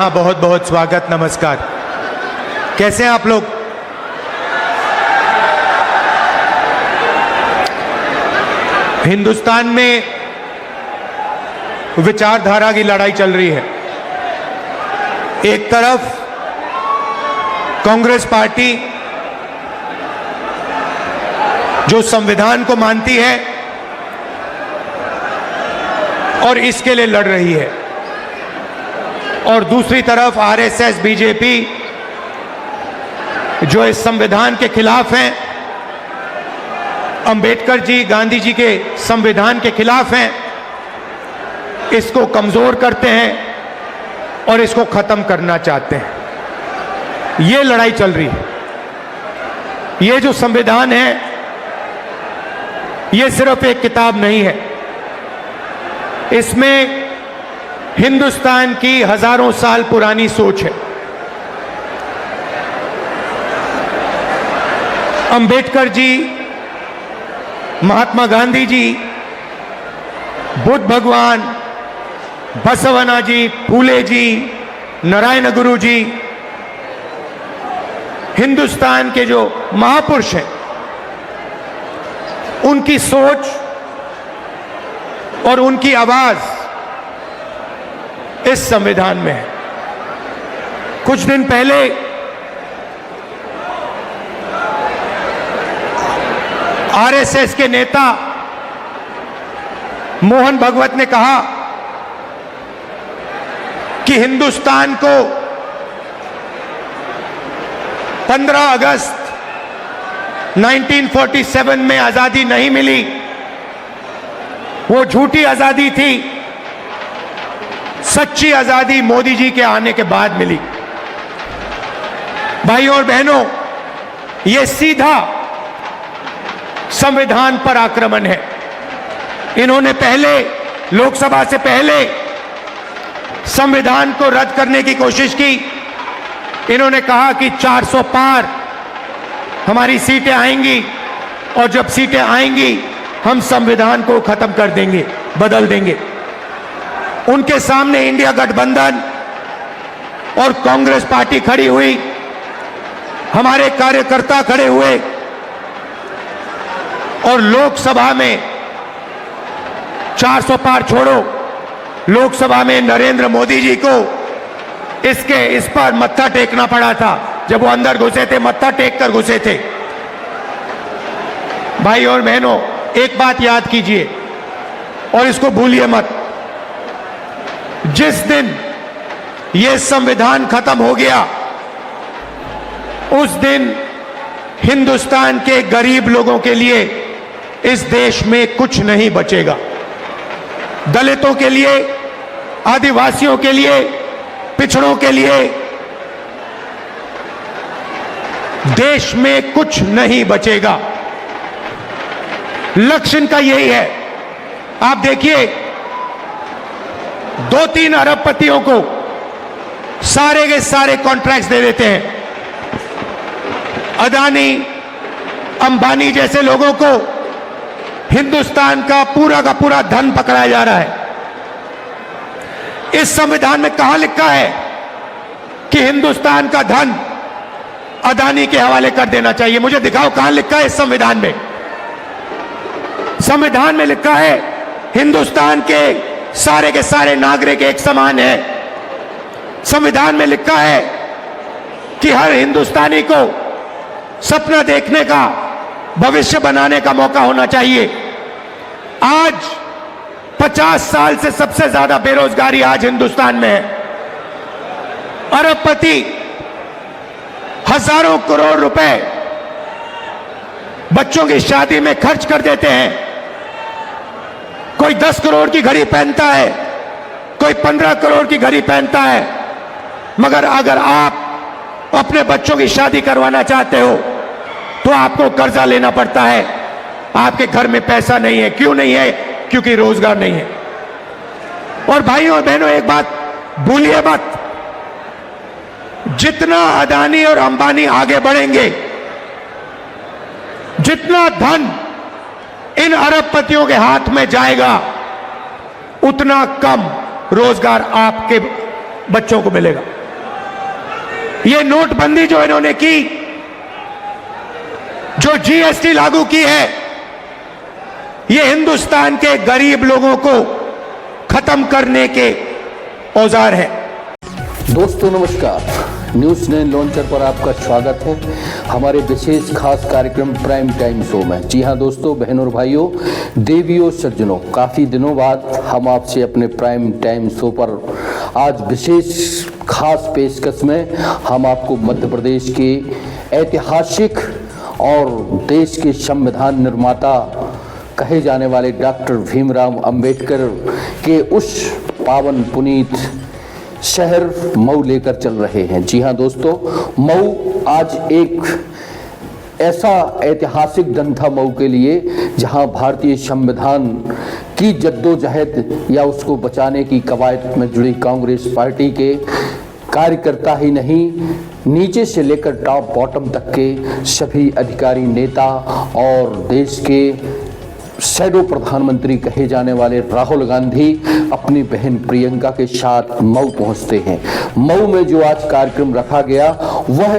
यहाँ बहुत बहुत स्वागत, नमस्कार। कैसे हैं आप लोग? हिंदुस्तान में विचारधारा की लड़ाई चल रही है। एक तरफ कांग्रेस पार्टी जो संविधान को मानती है और इसके लिए लड़ रही है, और दूसरी तरफ आरएसएस, बीजेपी जो इस संविधान के खिलाफ हैं, अंबेडकर जी, गांधी जी के संविधान के खिलाफ हैं, इसको कमजोर करते हैं और इसको खत्म करना चाहते हैं। ये लड़ाई चल रही है। ये जो संविधान है, ये सिर्फ एक किताब नहीं है। इसमें हिंदुस्तान की हजारों साल पुरानी सोच है। अंबेडकर जी, महात्मा गांधी जी, बुद्ध भगवान, बसवना जी, फूले जी, नारायण गुरु जी, हिंदुस्तान के जो महापुरुष हैं, उनकी सोच और उनकी आवाज इस संविधान में है। कुछ दिन पहले आरएसएस के नेता मोहन भागवत ने कहा कि हिंदुस्तान को 15 अगस्त 1947 में आजादी नहीं मिली, वो झूठी आजादी थी। सच्ची आजादी मोदी जी के आने के बाद मिली। भाइयों और बहनों, यह सीधा संविधान पर आक्रमण है। इन्होंने पहले, लोकसभा से पहले संविधान को रद्द करने की कोशिश की। इन्होंने कहा कि 400 पार हमारी सीटें आएंगी, और जब सीटें आएंगी हम संविधान को खत्म कर देंगे, बदल देंगे। उनके सामने इंडिया गठबंधन और कांग्रेस पार्टी खड़ी हुई, हमारे कार्यकर्ता खड़े हुए, और लोकसभा में 400 पार छोड़ो, लोकसभा में नरेंद्र मोदी जी को इस पर मत्था टेकना पड़ा था। जब वो अंदर घुसे थे, मत्था टेक कर घुसे थे। भाई और बहनों, एक बात याद कीजिए और इसको भूलिए मत। जिस दिन ये संविधान खत्म हो गया, उस दिन हिंदुस्तान के गरीब लोगों के लिए इस देश में कुछ नहीं बचेगा। दलितों के लिए, आदिवासियों के लिए, पिछड़ों के लिए देश में कुछ नहीं बचेगा। लक्ष्य इनका यही है। आप देखिए, 2-3 अरबपतियों को सारे के सारे कॉन्ट्रैक्ट्स दे देते हैं। अदानी, अंबानी जैसे लोगों को हिंदुस्तान का पूरा धन पकड़ाया जा रहा है। इस संविधान में कहां लिखा है कि हिंदुस्तान का धन अदानी के हवाले कर देना चाहिए? मुझे दिखाओ कहां लिखा है इस संविधान में। संविधान में लिखा है हिंदुस्तान के सारे नागरिक एक समान है। संविधान में लिखा है कि हर हिंदुस्तानी को सपना देखने का, भविष्य बनाने का मौका होना चाहिए। आज 50 साल से सबसे ज्यादा बेरोजगारी आज हिंदुस्तान में है। अरबपति हजारों करोड़ रुपए बच्चों की शादी में खर्च कर देते हैं। कोई 10 करोड़ की घड़ी पहनता है, कोई 15 करोड़ की घड़ी पहनता है, मगर अगर आप अपने बच्चों की शादी करवाना चाहते हो तो आपको कर्जा लेना पड़ता है। आपके घर में पैसा नहीं है। क्यों नहीं है? क्योंकि रोजगार नहीं है। और भाइयों और बहनों, एक बात भूलिए मत, जितना अदानी और अंबानी आगे बढ़ेंगे, जितना धन इन अरबपतियों के हाथ में जाएगा, उतना कम रोजगार आपके बच्चों को मिलेगा। ये नोटबंदी जो इन्होंने की, जो जीएसटी लागू की है, ये हिंदुस्तान के गरीब लोगों को खत्म करने के औजार है। दोस्तों नमस्कार, न्यूज़ 9 लॉन्चर पर आपका स्वागत है हमारे विशेष खास कार्यक्रम प्राइम टाइम शो में। जी हाँ दोस्तों, बहनों और भाइयों, देवियों सज्जनों, काफ़ी दिनों बाद हम आपसे अपने प्राइम टाइम शो पर आज विशेष खास पेशकश में हम आपको मध्य प्रदेश के ऐतिहासिक और देश के संविधान निर्माता कहे जाने वाले डॉक्टर भीमराव अंबेडकर के उस पावन पुनीत शहर मऊ लेकर चल रहे हैं। जी हाँ दोस्तों, मऊ आज एक ऐसा ऐतिहासिक दिन था मऊ के लिए, जहां भारतीय संविधान की जद्दोजहद या उसको बचाने की कवायद में जुड़ी कांग्रेस पार्टी के कार्यकर्ता ही नहीं, नीचे से लेकर टॉप बॉटम तक के सभी अधिकारी, नेता और देश के शैडो प्रधानमंत्री कहे जाने वाले राहुल गांधी अपनी बहन प्रियंका के साथ मऊ पहुंचते हैं। मऊ में जो आज कार्यक्रम रखा गया वह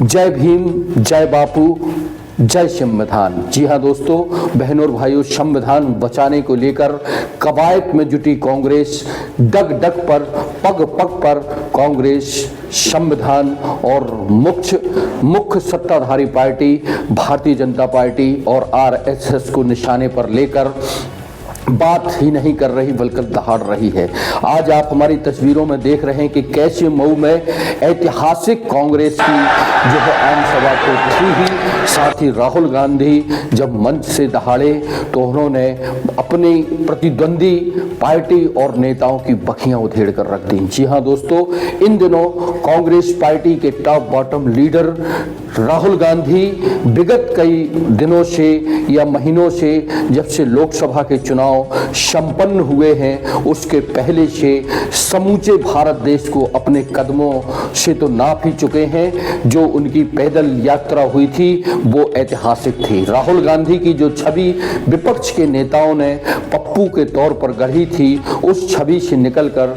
जय भीम, जय बापू, जय संविधान। जी हाँ दोस्तों, बहनों और भाइयों, संविधान बचाने को लेकर कवायद में जुटी कांग्रेस, डग डग पर, पग पग पर कांग्रेस संविधान और मुख्य सत्ताधारी पार्टी भारतीय जनता पार्टी और आरएसएस को निशाने पर लेकर बात ही नहीं कर रही बल्कि दहाड़ रही है। आज आप हमारी तस्वीरों में देख रहे हैं कि कैसे मऊ में ऐतिहासिक कांग्रेस की जो है आम सभा तो थी ही, साथ ही राहुल गांधी जब मंच से दहाड़े तो उन्होंने अपनी प्रतिद्वंदी पार्टी और नेताओं की बखियां उधेड़ कर रख दी। जी हाँ दोस्तों, इन दिनों कांग्रेस पार्टी के top bottom leader Rahul Gandhi विगत कई दिनों से या महीनों से, जब से लोकसभा के चुनाव संपन्न हुए हैं, उसके पहले से समूचे भारत देश को अपने कदमों से तो नाप ही चुके हैं। जो उनकी पैदल यात्रा हुई थी वो ऐतिहासिक थी। राहुल गांधी की जो छवि विपक्ष के नेताओं ने पप्पू के तौर पर गढ़ी थी, उस छवि से निकलकर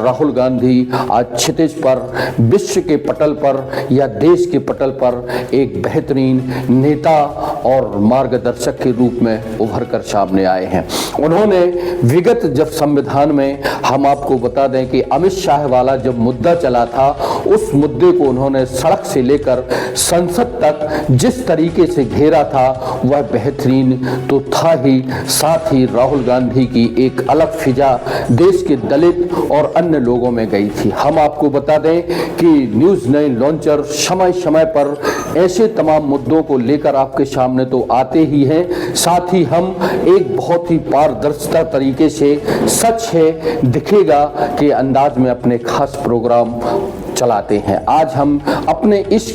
राहुल गांधी आज क्षितिज पर, विश्व के पटल पर या देश के पटल पर एक बेहतरीन नेता और मार्गदर्शक के रूप में उभर कर सामने आए हैं। उन्होंने विगत जब संविधान में, हम आपको बता दें कि अमित शाह वाला जब मुद्दा चला था, उस मुद्दे को उन्होंने सड़क से लेकर संसद तक जिस तरीके से घेरा था वह बेहतरीन तो था ही, साथ ही राहुल गांधी की एक अलग फिजा देश के दलित और अन्य लोगों में गई थी। हम आपको बता दें कि न्यूज़ 9 लॉन्चर समय समय पर ऐसे तमाम मुद्दों को लेकर आपके सामने तो आते ही हैं, साथ ही हम एक बहुत ही पारदर्शिता तरीके से सच है दिखेगा के अंदाज में अपने खास प्रोग्राम चलाते हैं। आज हम अपने इस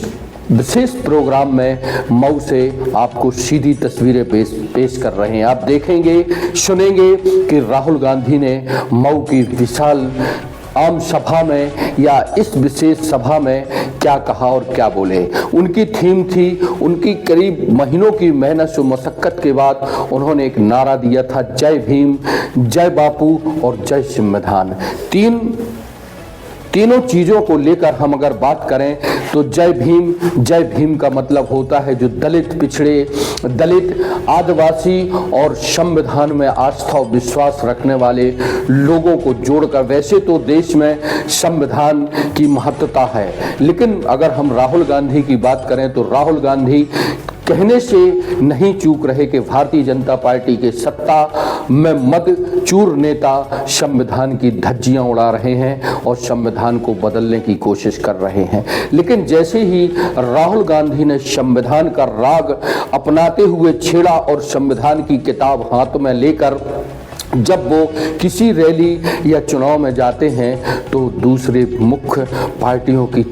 विशेष प्रोग्राम में मऊ से आपको सीधी तस्वीरें पेश कर रहे हैं। आप देखेंगे, सुनेंगे कि राहुल गांधी ने मऊ की विशाल आम सभा में या इस विशेष सभा में क्या कहा और क्या बोले। उनकी थीम थी, उनकी करीब महीनों की मेहनत और मशक्कत के बाद उन्होंने एक नारा दिया था, जय भीम, जय बापू और जय संविधान। तीनों चीज़ों को लेकर हम अगर बात करें तो जय भीम का मतलब होता है जो दलित, पिछड़े, दलित, आदिवासी और संविधान में आस्था और विश्वास रखने वाले लोगों को जोड़कर। वैसे तो देश में संविधान की महत्वता है, लेकिन अगर हम राहुल गांधी की बात करें तो राहुल गांधी कहने से नहीं चूक रहे कि भारतीय जनता पार्टी के सत्ता में मदचूर नेता संविधान की धज्जियां उड़ा रहे हैं और संविधान को बदलने की कोशिश कर रहे हैं। लेकिन जैसे ही राहुल गांधी ने संविधान का राग अपनाते हुए छेड़ा और संविधान की किताब हाथ में लेकर जब वो किसी रैली या चुनाव में जाते हैं तो दूसरे मुख्य पार्टियों की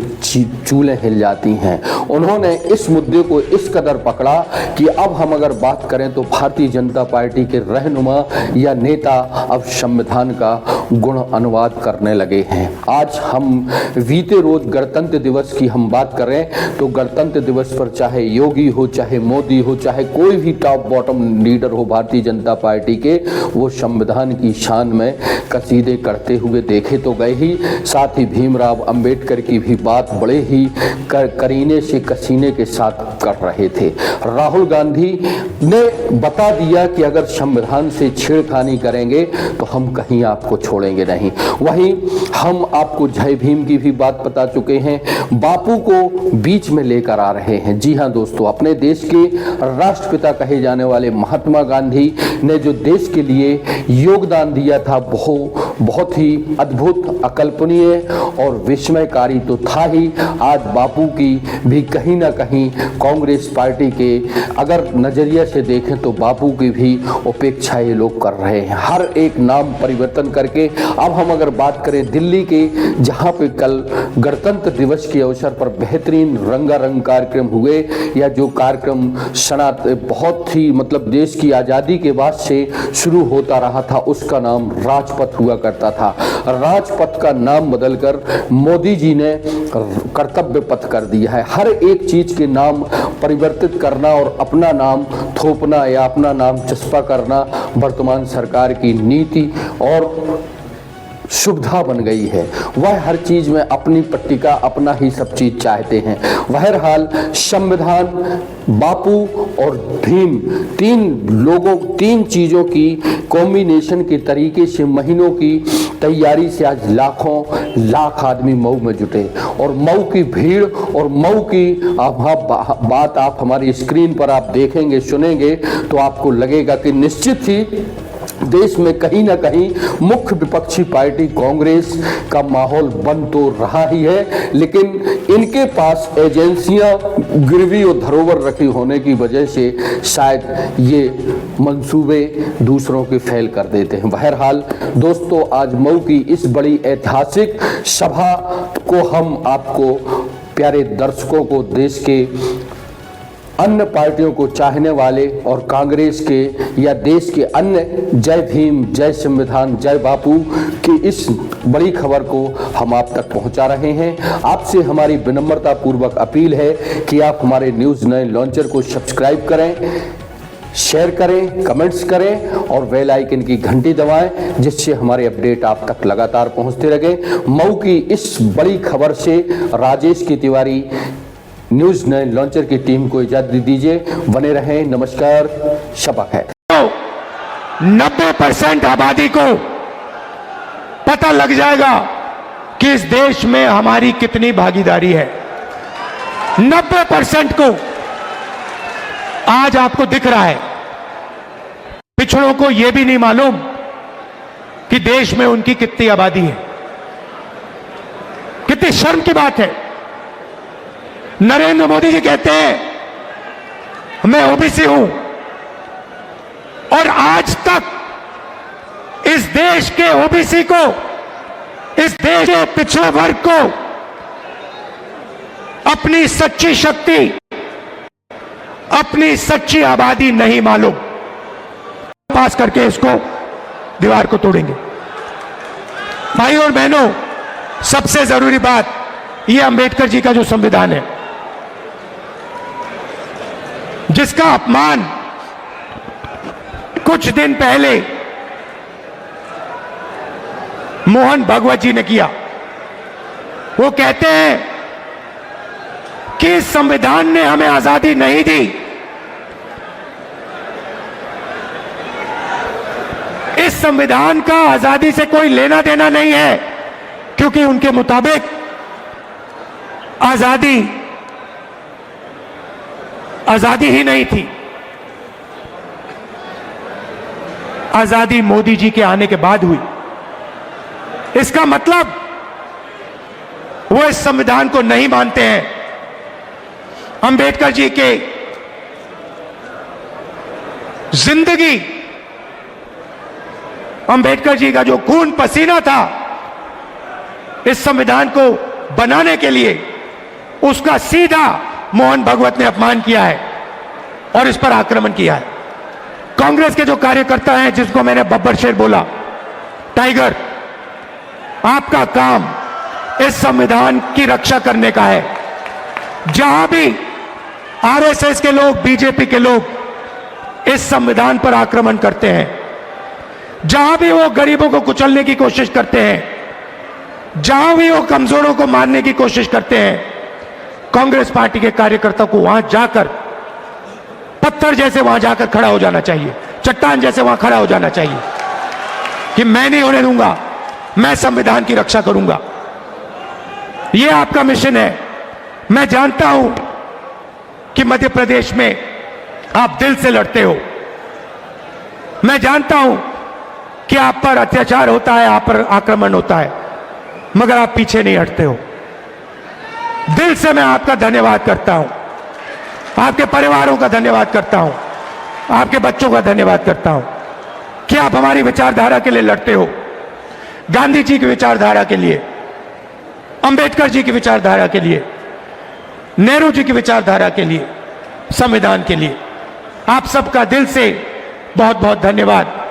चूलें हिल जाती हैं। उन्होंने इस मुद्दे को इस कदर पकड़ा कि अब हम अगर बात करें तो भारतीय जनता पार्टी के रहनुमा या नेता अब संविधान का गुण अनुवाद करने लगे हैं। आज हम बीते रोज गणतंत्र दिवस की हम बात करें तो गणतंत्र दिवस पर चाहे योगी हो, चाहे मोदी हो, चाहे कोई भी टॉप बॉटम लीडर हो भारतीय जनता पार्टी के, वो संविधान की शान में कसीदे करते हुए देखे तो गए ही, साथ ही भीमराव अंबेडकर की भी बात बड़े ही करीने से कसीने के साथ कर रहे थे। राहुल गांधी ने बता दिया कि अगर संविधान से छेड़खानी करेंगे तो हम कहीं आपको छोड़ेंगे नहीं। वहीं हम आपको जय भीम की भी बात बता चुके हैं, बापू को बीच में लेकर आ रहे हैं। जी हां दोस्तों, अपने देश के राष्ट्रपिता कहे जाने वाले महात्मा गांधी ने जो देश के लिए योगदान दिया था बहुत ही अद्भुत, अकल्पनीय और विस्मयकारी तो था ही। आज बापू की भी कहीं ना कहीं कांग्रेस पार्टी के अगर नजरिया से देखें तो बापू की भी उपेक्षा ये लोग कर रहे हैं, हर एक नाम परिवर्तन करके। अब हम अगर बात करें दिल्ली के, जहां पे कल गणतंत्र दिवस के अवसर पर बेहतरीन रंगारंग कार्यक्रम हुए, या जो कार्यक्रम बहुत ही मतलब देश की आज़ादी के बाद से शुरू होता रहा था, उसका नाम राजपथ हुआ करता था। राजपथ का नाम बदलकर मोदी जी ने कर्तव्य पथ कर दिया है। हर एक चीज के नाम परिवर्तित करना और अपना नाम थोपना या अपना नाम चस्पा करना वर्तमान सरकार की नीति और सुविधा बन गई है। वह हर चीज में अपनी पट्टिका, अपना ही सब चीज चाहते हैं। बहरहाल संविधान, बापू और भीम, तीन चीजों की कॉम्बिनेशन के तरीके से महीनों की तैयारी से आज लाख आदमी मऊ में जुटे, और मऊ की भीड़ और मऊ की बात आप हमारी स्क्रीन पर आप देखेंगे, सुनेंगे तो आपको लगेगा कि निश्चित ही देश में कहीं ना कहीं मुख्य विपक्षी पार्टी कांग्रेस का माहौल बन तो रहा ही है, लेकिन इनके पास एजेंसियां गिरवी और धरोहर रखी होने की वजह से शायद ये मंसूबे दूसरों के फेल कर देते हैं। बहरहाल दोस्तों, आज मऊ की इस बड़ी ऐतिहासिक सभा को हम आपको प्यारे दर्शकों को, देश के अन्य पार्टियों को चाहने वाले और कांग्रेस के या देश के अन्य जय भीम, जय संविधान, जय बापू की इस बड़ी खबर को हम आप तक पहुंचा रहे हैं। आपसे हमारी विनम्रता पूर्वक अपील है कि आप हमारे न्यूज़ 9 लॉन्चर को सब्सक्राइब करें, शेयर करें, कमेंट्स करें और बेल आइकन की घंटी दबाएं, जिससे हमारे अपडेट आप तक लगातार पहुंचते रहे। मऊ की इस बड़ी खबर से राजेश की तिवारी न्यूज़ 9 लॉन्चर की टीम को इजाजत दीजिए। बने रहें, नमस्कार, शपथ है। 90% आबादी को पता लग जाएगा कि इस देश में हमारी कितनी भागीदारी है। 90% को आज आपको दिख रहा है। पिछड़ों को यह भी नहीं मालूम कि देश में उनकी कितनी आबादी है। कितनी शर्म की बात है। नरेंद्र मोदी जी कहते हैं मैं ओबीसी हूं, और आज तक इस देश के ओबीसी को, इस देश के पिछड़े वर्ग को अपनी सच्ची शक्ति, अपनी सच्ची आबादी नहीं मालूम। पास करके इसको दीवार को तोड़ेंगे। भाई और बहनों, सबसे जरूरी बात, यह अंबेडकर जी का जो संविधान है, जिसका अपमान कुछ दिन पहले मोहन भागवत जी ने किया। वो कहते हैं कि इस संविधान ने हमें आजादी नहीं दी, इस संविधान का आजादी से कोई लेना देना नहीं है, क्योंकि उनके मुताबिक आजादी ही नहीं थी। आजादी मोदी जी के आने के बाद हुई। इसका मतलब वो इस संविधान को नहीं मानते हैं। अंबेडकर जी के जिंदगी, अंबेडकर जी का जो खून पसीना था इस संविधान को बनाने के लिए, उसका सीधा मोहन भागवत ने अपमान किया है और इस पर आक्रमण किया है। कांग्रेस के जो कार्यकर्ता हैं, जिसको मैंने बब्बर शेर बोला, टाइगर, आपका काम इस संविधान की रक्षा करने का है। जहां भी आरएसएस के लोग, बीजेपी के लोग इस संविधान पर आक्रमण करते हैं, जहां भी वो गरीबों को कुचलने की कोशिश करते हैं, जहां भी वो कमजोरों को मारने की कोशिश करते हैं, कांग्रेस पार्टी के कार्यकर्ताओं को वहां जाकर पत्थर जैसे वहां जाकर खड़ा हो जाना चाहिए, चट्टान जैसे वहां खड़ा हो जाना चाहिए कि मैं नहीं होने दूंगा, मैं संविधान की रक्षा करूंगा। यह आपका मिशन है। मैं जानता हूं कि मध्य प्रदेश में आप दिल से लड़ते हो। मैं जानता हूं कि आप पर अत्याचार होता है, आप पर आक्रमण होता है, मगर आप पीछे नहीं हटते हो। दिल से मैं आपका धन्यवाद करता हूं, आपके परिवारों का धन्यवाद करता हूं, आपके बच्चों का धन्यवाद करता हूं कि आप हमारी विचारधारा के लिए लड़ते हो। गांधी जी की विचारधारा के लिए, अंबेडकर जी की विचारधारा के लिए, नेहरू जी की विचारधारा के लिए, संविधान के लिए। आप सबका दिल से बहुत बहुत धन्यवाद।